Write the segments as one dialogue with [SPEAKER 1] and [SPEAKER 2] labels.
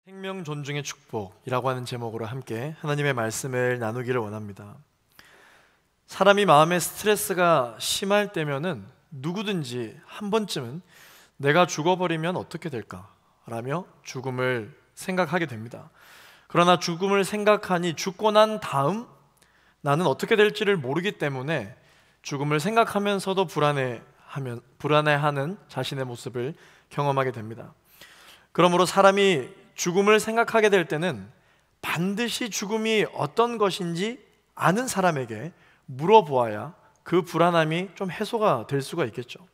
[SPEAKER 1] 생명 존중의 축복이라고 하는 제목으로 함께 하나님의 말씀을 나누기를 원합니다. 사람이 마음의 스트레스가 심할 때면은 누구든지 한 번쯤은 내가 죽어버리면 어떻게 될까? 라며 죽음을 생각하게 됩니다. 그러나 죽음을 생각하니 죽고 난 다음 나는 어떻게 될지를 모르기 때문에 죽음을 생각하면서도 불안해하는 자신의 모습을 경험하게 됩니다. 그러므로 사람이 죽음을 생각하게 될 때는 반드시 죽음이 어떤 것인지 아는 사람에게 물어보아야 그 불안함이 좀 해소가 될 수가 있겠죠.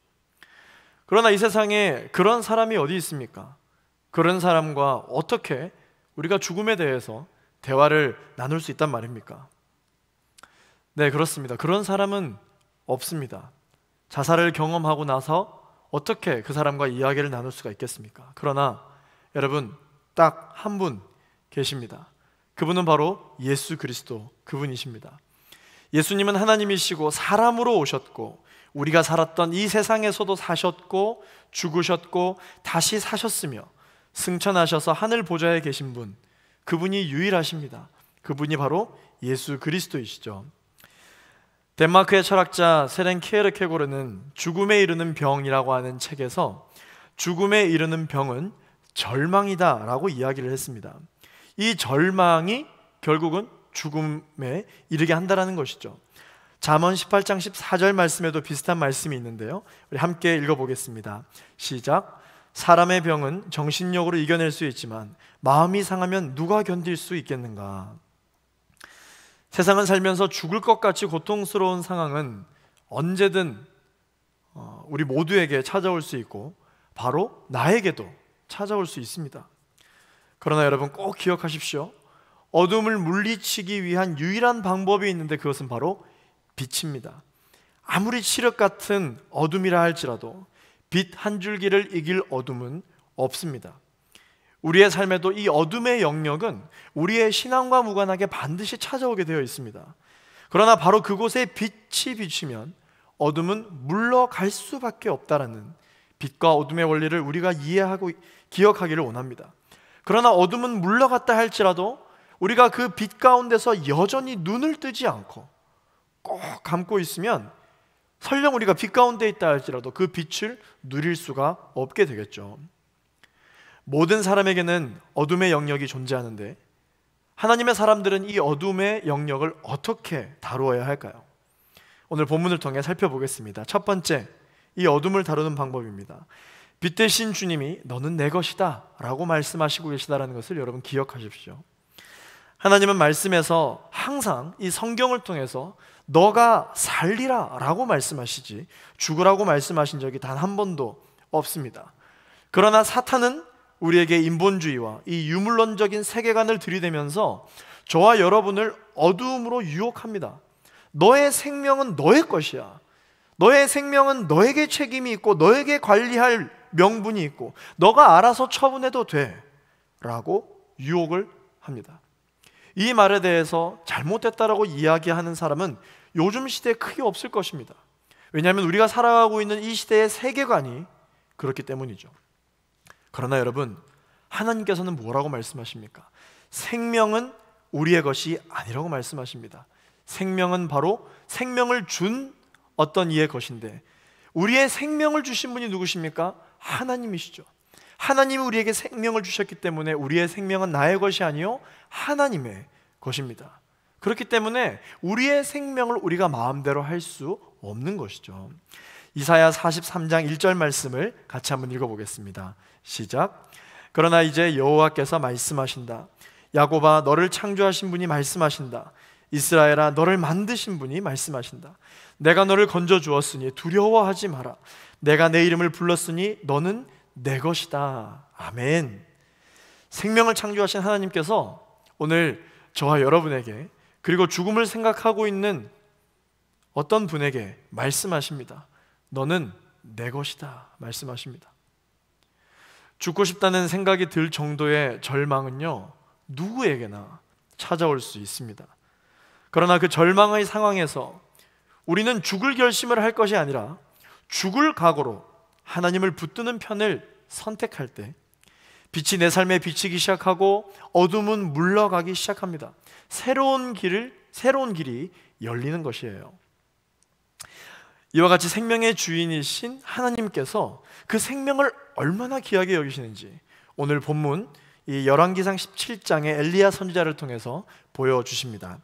[SPEAKER 1] 그러나 이 세상에 그런 사람이 어디 있습니까? 그런 사람과 어떻게 우리가 죽음에 대해서 대화를 나눌 수 있단 말입니까? 네, 그렇습니다. 그런 사람은 없습니다. 자살을 경험하고 나서 어떻게 그 사람과 이야기를 나눌 수가 있겠습니까? 그러나 여러분, 딱 한 분 계십니다. 그분은 바로 예수 그리스도, 그분이십니다. 예수님은 하나님이시고 사람으로 오셨고 우리가 살았던 이 세상에서도 사셨고 죽으셨고 다시 사셨으며 승천하셔서 하늘 보좌에 계신 분, 그분이 유일하십니다. 그분이 바로 예수 그리스도이시죠. 덴마크의 철학자 세렌 키에르케고르는 죽음에 이르는 병이라고 하는 책에서 죽음에 이르는 병은 절망이다 라고 이야기를 했습니다. 이 절망이 결국은 죽음에 이르게 한다는 것이죠. 잠언 18장 14절 말씀에도 비슷한 말씀이 있는데요, 우리 함께 읽어보겠습니다. 시작. 사람의 병은 정신력으로 이겨낼 수 있지만 마음이 상하면 누가 견딜 수 있겠는가? 세상은 살면서 죽을 것 같이 고통스러운 상황은 언제든 우리 모두에게 찾아올 수 있고 바로 나에게도 찾아올 수 있습니다. 그러나 여러분 꼭 기억하십시오. 어둠을 물리치기 위한 유일한 방법이 있는데 그것은 바로 빛입니다. 아무리 칠흑 같은 어둠이라 할지라도 빛 한 줄기를 이길 어둠은 없습니다. 우리의 삶에도 이 어둠의 영역은 우리의 신앙과 무관하게 반드시 찾아오게 되어 있습니다. 그러나 바로 그곳에 빛이 비치면 어둠은 물러갈 수밖에 없다라는 빛과 어둠의 원리를 우리가 이해하고 기억하기를 원합니다. 그러나 어둠은 물러갔다 할지라도 우리가 그 빛 가운데서 여전히 눈을 뜨지 않고 꼭 감고 있으면 설령 우리가 빛 가운데 있다 할지라도 그 빛을 누릴 수가 없게 되겠죠. 모든 사람에게는 어둠의 영역이 존재하는데 하나님의 사람들은 이 어둠의 영역을 어떻게 다루어야 할까요? 오늘 본문을 통해 살펴보겠습니다. 첫 번째, 이 어둠을 다루는 방법입니다. 빛 대신 주님이 너는 내 것이다 라고 말씀하시고 계시다는 것을 여러분 기억하십시오. 하나님은 말씀에서 항상 이 성경을 통해서 너가 살리라 라고 말씀하시지 죽으라고 말씀하신 적이 단 한 번도 없습니다. 그러나 사탄은 우리에게 인본주의와 이 유물론적인 세계관을 들이대면서 저와 여러분을 어두움으로 유혹합니다. 너의 생명은 너의 것이야. 너의 생명은 너에게 책임이 있고 너에게 관리할 명분이 있고 너가 알아서 처분해도 돼 라고 유혹을 합니다. 이 말에 대해서 잘못됐다라고 이야기하는 사람은 요즘 시대에 크게 없을 것입니다. 왜냐하면 우리가 살아가고 있는 이 시대의 세계관이 그렇기 때문이죠. 그러나 여러분, 하나님께서는 뭐라고 말씀하십니까? 생명은 우리의 것이 아니라고 말씀하십니다. 생명은 바로 생명을 준 어떤 이의 것인데 우리의 생명을 주신 분이 누구십니까? 하나님이시죠. 하나님이 우리에게 생명을 주셨기 때문에 우리의 생명은 나의 것이 아니요 하나님의 것입니다. 그렇기 때문에 우리의 생명을 우리가 마음대로 할 수 없는 것이죠. 이사야 43장 1절 말씀을 같이 한번 읽어보겠습니다. 시작. 그러나 이제 여호와께서 말씀하신다. 야곱아, 너를 창조하신 분이 말씀하신다. 이스라엘아, 너를 만드신 분이 말씀하신다. 내가 너를 건져 주었으니 두려워하지 마라. 내가 내 이름을 불렀으니 너는 내 것이다. 아멘. 생명을 창조하신 하나님께서 오늘 저와 여러분에게, 그리고 죽음을 생각하고 있는 어떤 분에게 말씀하십니다. 너는 내 것이다 말씀하십니다. 죽고 싶다는 생각이 들 정도의 절망은요, 누구에게나 찾아올 수 있습니다. 그러나 그 절망의 상황에서 우리는 죽을 결심을 할 것이 아니라 죽을 각오로 하나님을 붙드는 편을 선택할 때 빛이 내 삶에 비치기 시작하고 어둠은 물러가기 시작합니다. 새로운 길이 열리는 것이에요. 이와 같이 생명의 주인이신 하나님께서 그 생명을 얼마나 귀하게 여기시는지 오늘 본문 이 열왕기상 17장의 엘리야 선지자를 통해서 보여주십니다.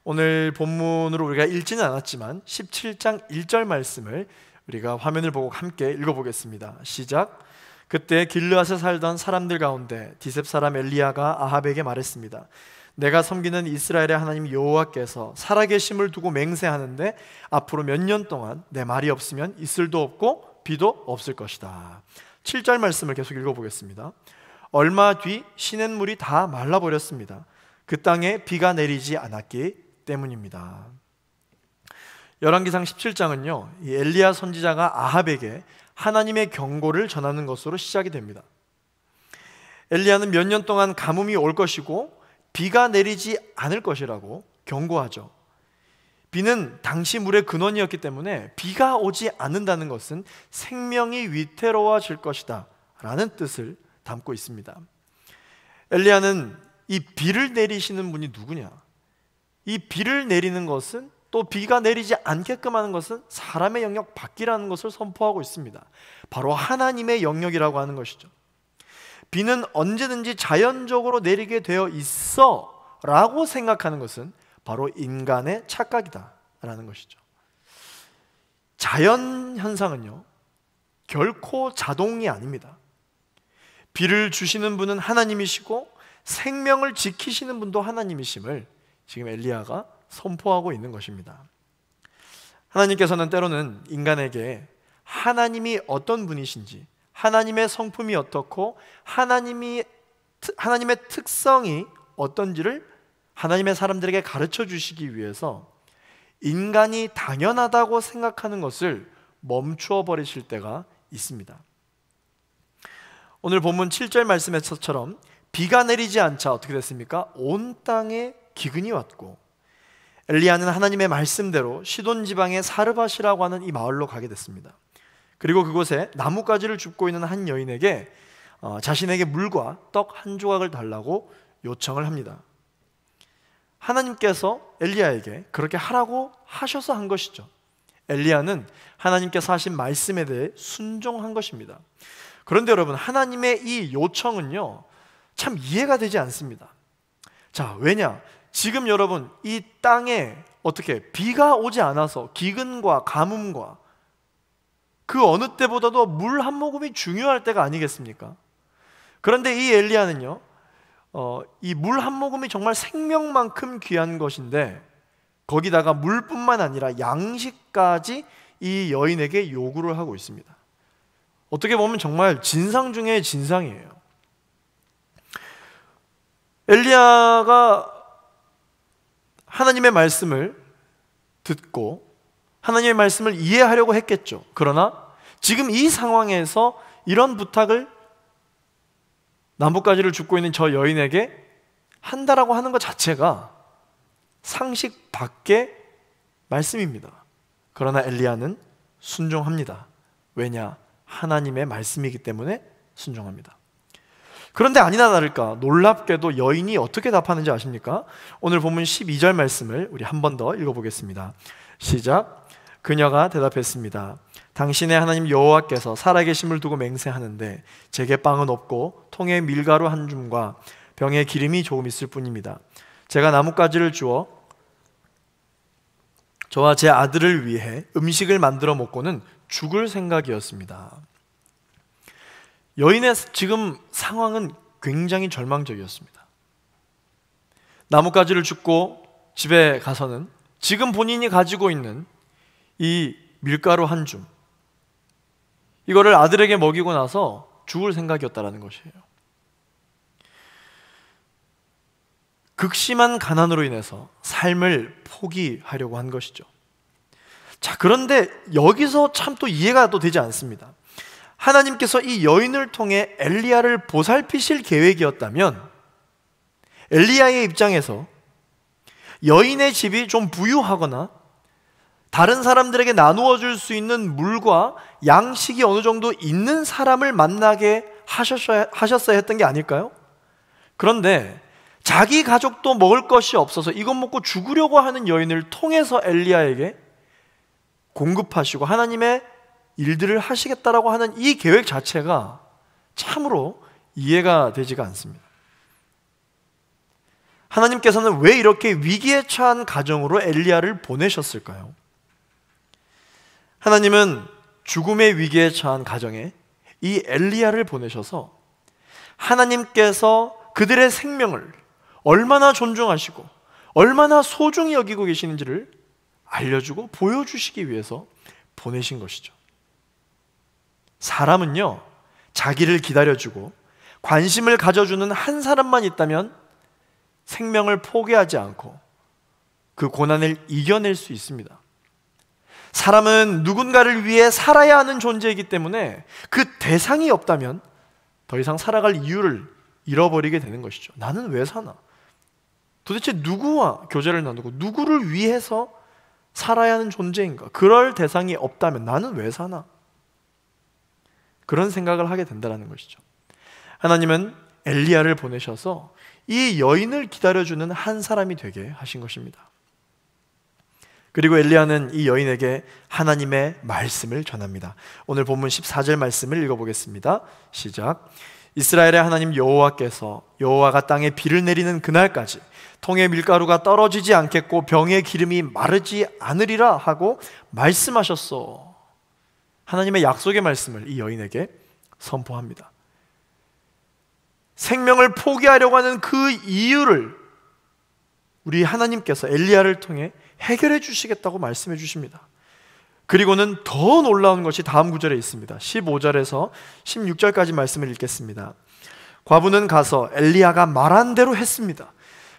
[SPEAKER 1] 오늘 본문으로 우리가 읽지는 않았지만 17장 1절 말씀을 우리가 화면을 보고 함께 읽어보겠습니다. 시작. 그때 길르앗에 살던 사람들 가운데 디셉 사람 엘리야가 아합에게 말했습니다. 내가 섬기는 이스라엘의 하나님 여호와께서 살아계심을 두고 맹세하는데 앞으로 몇 년 동안 내 말이 없으면 이슬도 없고 비도 없을 것이다. 7절 말씀을 계속 읽어보겠습니다. 얼마 뒤 시냇물이 다 말라버렸습니다. 그 땅에 비가 내리지 않았기 때문입니다. 열왕기상 17장은요, 이 엘리야 선지자가 아합에게 하나님의 경고를 전하는 것으로 시작이 됩니다. 엘리야는 몇 년 동안 가뭄이 올 것이고 비가 내리지 않을 것이라고 경고하죠. 비는 당시 물의 근원이었기 때문에 비가 오지 않는다는 것은 생명이 위태로워질 것이다 라는 뜻을 담고 있습니다. 엘리야는 이 비를 내리시는 분이 누구냐? 이 비를 내리는 것은, 또 비가 내리지 않게끔 하는 것은 사람의 영역 밖이라는 것을 선포하고 있습니다. 바로 하나님의 영역이라고 하는 것이죠. 비는 언제든지 자연적으로 내리게 되어 있어 라고 생각하는 것은 바로 인간의 착각이다 라는 것이죠. 자연 현상은요, 결코 자동이 아닙니다. 비를 주시는 분은 하나님이시고 생명을 지키시는 분도 하나님이심을 지금 엘리야가 선포하고 있는 것입니다. 하나님께서는 때로는 인간에게 하나님이 어떤 분이신지, 하나님의 성품이 어떻고 하나님의 특성이 어떤지를 하나님의 사람들에게 가르쳐 주시기 위해서 인간이 당연하다고 생각하는 것을 멈추어 버리실 때가 있습니다. 오늘 본문 7절 말씀에서처럼 비가 내리지 않자 어떻게 됐습니까? 온 땅에 기근이 왔고 엘리야는 하나님의 말씀대로 시돈 지방의 사르밧이라고 하는 이 마을로 가게 됐습니다. 그리고 그곳에 나뭇가지를 줍고 있는 한 여인에게 자신에게 물과 떡 한 조각을 달라고 요청을 합니다. 하나님께서 엘리야에게 그렇게 하라고 하셔서 한 것이죠. 엘리야는 하나님께서 하신 말씀에 대해 순종한 것입니다. 그런데 여러분, 하나님의 이 요청은요, 참 이해가 되지 않습니다. 자, 왜냐? 지금 여러분, 이 땅에 어떻게 비가 오지 않아서 기근과 가뭄과 그 어느 때보다도 물 한 모금이 중요할 때가 아니겠습니까? 그런데 이 엘리야는요, 이 물 한 모금이 정말 생명만큼 귀한 것인데 거기다가 물뿐만 아니라 양식까지 이 여인에게 요구를 하고 있습니다. 어떻게 보면 정말 진상 중에 진상이에요. 엘리야가 하나님의 말씀을 듣고 하나님의 말씀을 이해하려고 했겠죠. 그러나 지금 이 상황에서 이런 부탁을 나뭇가지를 줍고 있는 저 여인에게 한다라고 하는 것 자체가 상식 밖의 말씀입니다. 그러나 엘리야는 순종합니다. 왜냐? 하나님의 말씀이기 때문에 순종합니다. 그런데 아니나 다를까 놀랍게도 여인이 어떻게 답하는지 아십니까? 오늘 본문 12절 말씀을 우리 한 번 더 읽어보겠습니다. 시작. 그녀가 대답했습니다. 당신의 하나님 여호와께서 살아계심을 두고 맹세하는데 제게 빵은 없고 통에 밀가루 한 줌과 병에 기름이 조금 있을 뿐입니다. 제가 나뭇가지를 주어 저와 제 아들을 위해 음식을 만들어 먹고는 죽을 생각이었습니다. 여인의 지금 상황은 굉장히 절망적이었습니다. 나뭇가지를 줍고 집에 가서는 지금 본인이 가지고 있는 이 밀가루 한 줌, 이거를 아들에게 먹이고 나서 죽을 생각이었다는 것이에요. 극심한 가난으로 인해서 삶을 포기하려고 한 것이죠. 자, 그런데 여기서 참 또 이해가 또 되지 않습니다. 하나님께서 이 여인을 통해 엘리야를 보살피실 계획이었다면 엘리야의 입장에서 여인의 집이 좀 부유하거나 다른 사람들에게 나누어 줄 수 있는 물과 양식이 어느 정도 있는 사람을 만나게 하셨어야 했던 게 아닐까요? 그런데 자기 가족도 먹을 것이 없어서 이것 먹고 죽으려고 하는 여인을 통해서 엘리야에게 공급하시고 하나님의 일들을 하시겠다라고 하는 이 계획 자체가 참으로 이해가 되지가 않습니다. 하나님께서는 왜 이렇게 위기에 처한 가정으로 엘리야를 보내셨을까요? 하나님은 죽음의 위기에 처한 가정에 이 엘리야를 보내셔서 하나님께서 그들의 생명을 얼마나 존중하시고 얼마나 소중히 여기고 계시는지를 알려주고 보여주시기 위해서 보내신 것이죠. 사람은요, 자기를 기다려주고 관심을 가져주는 한 사람만 있다면 생명을 포기하지 않고 그 고난을 이겨낼 수 있습니다. 사람은 누군가를 위해 살아야 하는 존재이기 때문에 그 대상이 없다면 더 이상 살아갈 이유를 잃어버리게 되는 것이죠. 나는 왜 사나? 도대체 누구와 교제를 나누고 누구를 위해서 살아야 하는 존재인가? 그럴 대상이 없다면 나는 왜 사나? 그런 생각을 하게 된다는 것이죠. 하나님은 엘리야를 보내셔서 이 여인을 기다려주는 한 사람이 되게 하신 것입니다. 그리고 엘리야는 이 여인에게 하나님의 말씀을 전합니다. 오늘 본문 14절 말씀을 읽어보겠습니다. 시작. 이스라엘의 하나님 여호와가 땅에 비를 내리는 그날까지 통의 밀가루가 떨어지지 않겠고 병의 기름이 마르지 않으리라 하고 말씀하셨소. 하나님의 약속의 말씀을 이 여인에게 선포합니다. 생명을 포기하려고 하는 그 이유를 우리 하나님께서 엘리야를 통해 해결해 주시겠다고 말씀해 주십니다. 그리고는 더 놀라운 것이 다음 구절에 있습니다. 15절에서 16절까지 말씀을 읽겠습니다. 과부는 가서 엘리야가 말한 대로 했습니다.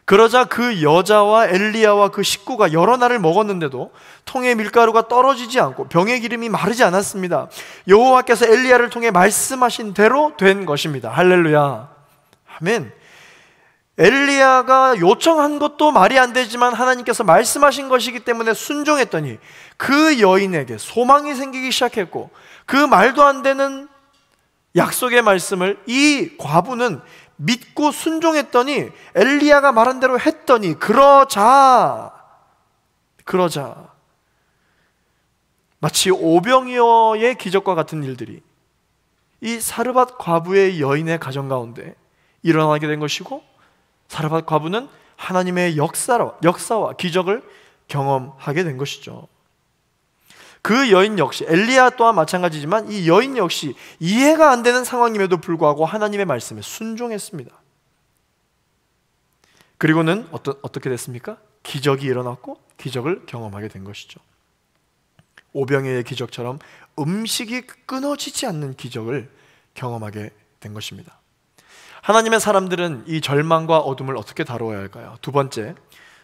[SPEAKER 1] 그러자 그 여자와 엘리야와 그 식구가 여러 날을 먹었는데도 통에 밀가루가 떨어지지 않고 병의 기름이 마르지 않았습니다. 여호와께서 엘리야를 통해 말씀하신 대로 된 것입니다. 할렐루야. 아멘. 엘리야가 요청한 것도 말이 안 되지만 하나님께서 말씀하신 것이기 때문에 순종했더니 그 여인에게 소망이 생기기 시작했고, 그 말도 안 되는 약속의 말씀을 이 과부는 믿고 순종했더니 엘리야가 말한 대로 했더니 그러자 마치 오병이어의 기적과 같은 일들이 이 사르밧 과부의 여인의 가정 가운데 일어나게 된 것이고, 사르밧 과부는 하나님의 역사와 기적을 경험하게 된 것이죠. 그 여인 역시, 엘리야 또한 마찬가지지만 이 여인 역시 이해가 안 되는 상황임에도 불구하고 하나님의 말씀에 순종했습니다. 그리고는 어떻게 됐습니까? 기적이 일어났고 기적을 경험하게 된 것이죠. 오병이어의 기적처럼 음식이 끊어지지 않는 기적을 경험하게 된 것입니다. 하나님의 사람들은 이 절망과 어둠을 어떻게 다루어야 할까요? 두 번째,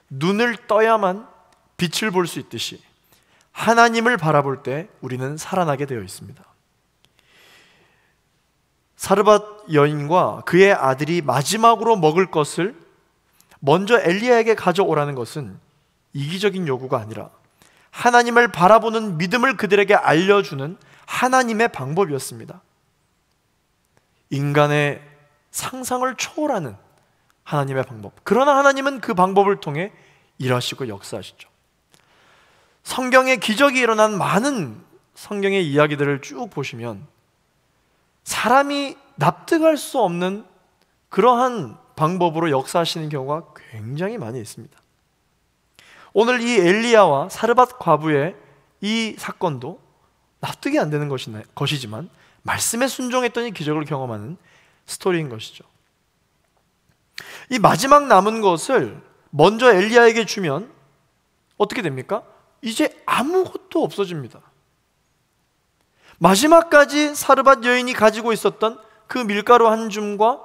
[SPEAKER 1] 눈을 떠야만 빛을 볼 수 있듯이 하나님을 바라볼 때 우리는 살아나게 되어 있습니다. 사르밧 여인과 그의 아들이 마지막으로 먹을 것을 먼저 엘리야에게 가져오라는 것은 이기적인 요구가 아니라 하나님을 바라보는 믿음을 그들에게 알려주는 하나님의 방법이었습니다. 인간의 상상을 초월하는 하나님의 방법. 그러나 하나님은 그 방법을 통해 일하시고 역사하시죠. 성경에 기적이 일어난 많은 성경의 이야기들을 쭉 보시면 사람이 납득할 수 없는 그러한 방법으로 역사하시는 경우가 굉장히 많이 있습니다. 오늘 이 엘리야와 사르밧 과부의 이 사건도 납득이 안 되는 것이지만 말씀에 순종했더니 기적을 경험하는 스토리인 것이죠. 이 마지막 남은 것을 먼저 엘리야에게 주면 어떻게 됩니까? 이제 아무것도 없어집니다. 마지막까지 사르밧 여인이 가지고 있었던 그 밀가루 한 줌과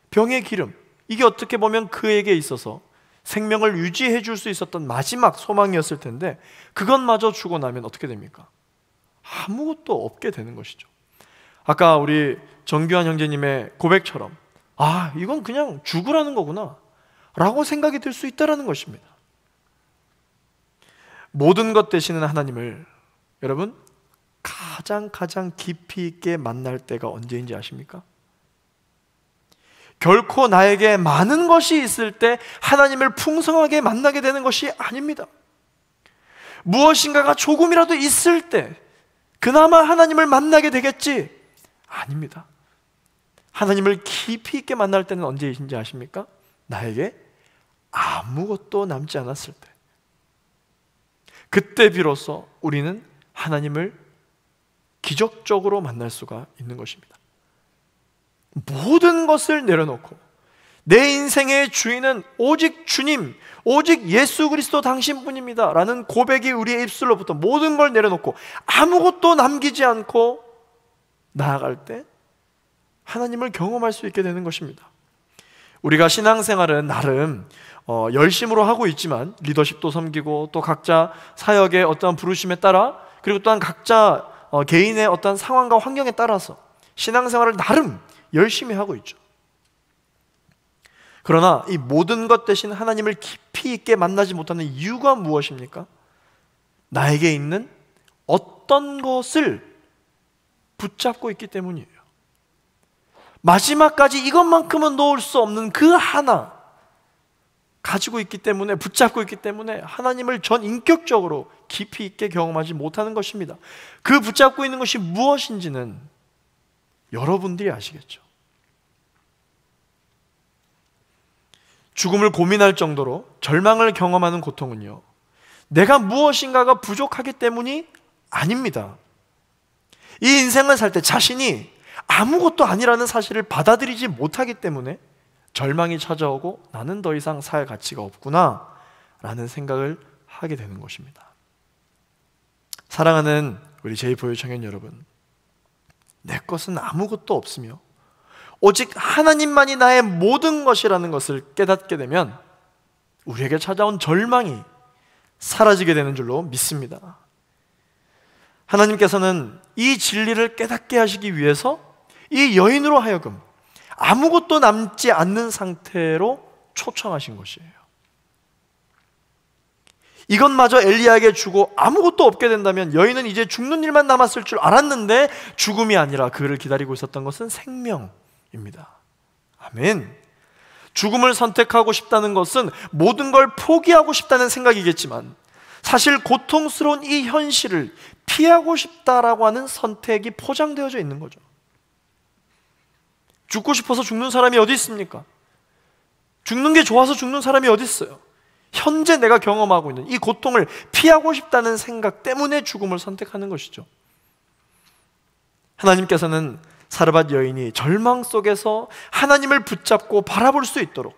[SPEAKER 1] 병의 기름, 이게 어떻게 보면 그에게 있어서 생명을 유지해 줄 수 있었던 마지막 소망이었을 텐데 그것마저 주고 나면 어떻게 됩니까? 아무것도 없게 되는 것이죠. 아까 우리 정규환 형제님의 고백처럼 이건 그냥 죽으라는 거구나 라고 생각이 들 수 있다는 것입니다. 모든 것 되시는 하나님을 여러분 가장 깊이 있게 만날 때가 언제인지 아십니까? 결코 나에게 많은 것이 있을 때 하나님을 풍성하게 만나게 되는 것이 아닙니다. 무엇인가가 조금이라도 있을 때 그나마 하나님을 만나게 되겠지? 아닙니다. 하나님을 깊이 있게 만날 때는 언제이신지 아십니까? 나에게 아무것도 남지 않았을 때, 그때 비로소 우리는 하나님을 기적적으로 만날 수가 있는 것입니다. 모든 것을 내려놓고 내 인생의 주인은 오직 주님, 오직 예수 그리스도 당신뿐입니다 라는 고백이 우리의 입술로부터 모든 걸 내려놓고 아무것도 남기지 않고 나아갈 때 하나님을 경험할 수 있게 되는 것입니다. 우리가 신앙생활은 나름 열심으로 하고 있지만, 리더십도 섬기고 또 각자 사역의 어떤 부르심에 따라, 그리고 또한 각자 개인의 어떤 상황과 환경에 따라서 신앙생활을 나름 열심히 하고 있죠. 그러나 이 모든 것 대신 하나님을 깊이 있게 만나지 못하는 이유가 무엇입니까? 나에게 있는 어떤 것을 붙잡고 있기 때문이에요. 마지막까지 이것만큼은 놓을 수 없는 그 하나 가지고 있기 때문에, 붙잡고 있기 때문에 하나님을 전 인격적으로 깊이 있게 경험하지 못하는 것입니다. 그 붙잡고 있는 것이 무엇인지는 여러분들이 아시겠죠. 죽음을 고민할 정도로 절망을 경험하는 고통은요, 내가 무엇인가가 부족하기 때문이 아닙니다. 이 인생을 살 때 자신이 아무것도 아니라는 사실을 받아들이지 못하기 때문에 절망이 찾아오고 나는 더 이상 살 가치가 없구나 라는 생각을 하게 되는 것입니다. 사랑하는 우리 제2보혈 청년 여러분, 내 것은 아무것도 없으며 오직 하나님만이 나의 모든 것이라는 것을 깨닫게 되면 우리에게 찾아온 절망이 사라지게 되는 줄로 믿습니다. 하나님께서는 이 진리를 깨닫게 하시기 위해서 이 여인으로 하여금 아무것도 남지 않는 상태로 초청하신 것이에요. 이것마저 엘리야에게 주고 아무것도 없게 된다면 여인은 이제 죽는 일만 남았을 줄 알았는데, 죽음이 아니라 그를 기다리고 있었던 것은 생명입니다. 아멘. 죽음을 선택하고 싶다는 것은 모든 걸 포기하고 싶다는 생각이겠지만, 사실 고통스러운 이 현실을 피하고 싶다라고 하는 선택이 포장되어져 있는 거죠. 죽고 싶어서 죽는 사람이 어디 있습니까? 죽는 게 좋아서 죽는 사람이 어디 있어요? 현재 내가 경험하고 있는 이 고통을 피하고 싶다는 생각 때문에 죽음을 선택하는 것이죠. 하나님께서는 사르밧 여인이 절망 속에서 하나님을 붙잡고 바라볼 수 있도록,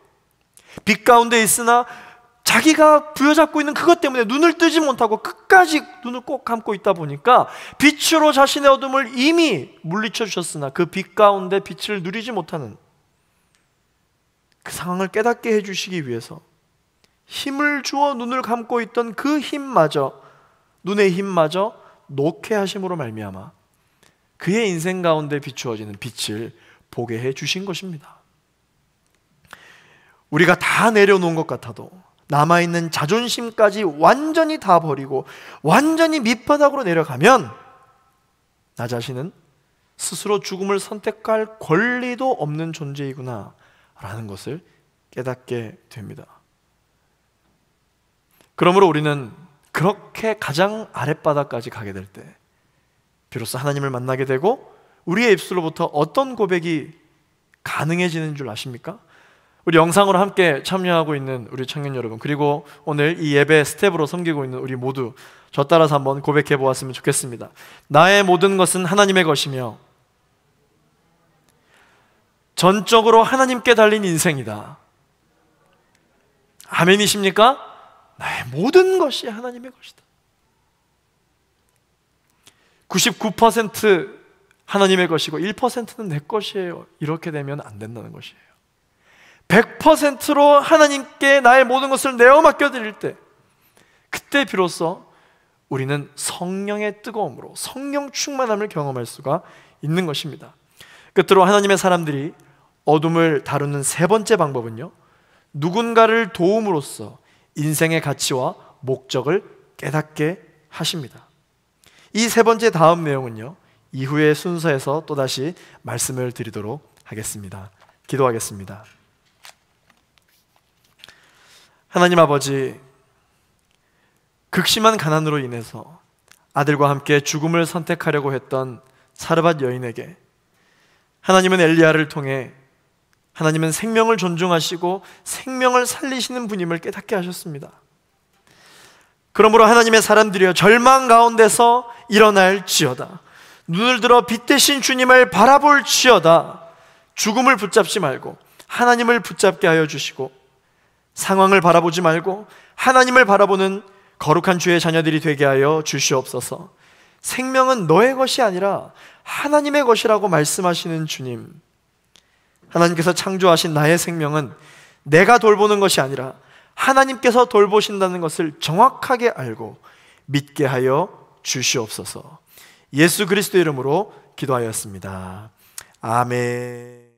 [SPEAKER 1] 빛 가운데 있으나 자기가 부여잡고 있는 그것 때문에 눈을 뜨지 못하고 끝까지 눈을 꼭 감고 있다 보니까 빛으로 자신의 어둠을 이미 물리쳐 주셨으나 그 빛 가운데 빛을 누리지 못하는 그 상황을 깨닫게 해주시기 위해서 힘을 주어 눈을 감고 있던 그 힘마저, 눈의 힘마저 놓게 하심으로 말미암아 그의 인생 가운데 비추어지는 빛을 보게 해주신 것입니다. 우리가 다 내려놓은 것 같아도 남아있는 자존심까지 완전히 다 버리고 완전히 밑바닥으로 내려가면 나 자신은 스스로 죽음을 선택할 권리도 없는 존재이구나 라는 것을 깨닫게 됩니다. 그러므로 우리는 그렇게 가장 아랫바닥까지 가게 될 때 비로소 하나님을 만나게 되고 우리의 입술로부터 어떤 고백이 가능해지는 줄 아십니까? 우리 영상으로 함께 참여하고 있는 우리 청년 여러분, 그리고 오늘 이 예배 스텝으로 섬기고 있는 우리 모두 저 따라서 한번 고백해 보았으면 좋겠습니다. 나의 모든 것은 하나님의 것이며 전적으로 하나님께 달린 인생이다. 아멘이십니까? 나의 모든 것이 하나님의 것이다. 99% 하나님의 것이고 1%는 내 것이에요. 이렇게 되면 안 된다는 것이에요. 100%로 하나님께 나의 모든 것을 내어 맡겨드릴 때, 그때 비로소 우리는 성령의 뜨거움으로 성령 충만함을 경험할 수가 있는 것입니다. 끝으로 하나님의 사람들이 어둠을 다루는 세 번째 방법은요, 누군가를 도움으로써 인생의 가치와 목적을 깨닫게 하십니다. 이 세 번째 다음 내용은요, 이후의 순서에서 또다시 말씀을 드리도록 하겠습니다. 기도하겠습니다. 하나님 아버지, 극심한 가난으로 인해서 아들과 함께 죽음을 선택하려고 했던 사르밧 여인에게 하나님은 엘리야를 통해 하나님은 생명을 존중하시고 생명을 살리시는 분임을 깨닫게 하셨습니다. 그러므로 하나님의 사람들이여, 절망 가운데서 일어날지어다, 눈을 들어 빛 되신 주님을 바라볼지어다, 죽음을 붙잡지 말고 하나님을 붙잡게 하여 주시고 상황을 바라보지 말고 하나님을 바라보는 거룩한 주의 자녀들이 되게 하여 주시옵소서. 생명은 너의 것이 아니라 하나님의 것이라고 말씀하시는 주님, 하나님께서 창조하신 나의 생명은 내가 돌보는 것이 아니라 하나님께서 돌보신다는 것을 정확하게 알고 믿게 하여 주시옵소서. 예수 그리스도 이름으로 기도하였습니다. 아멘.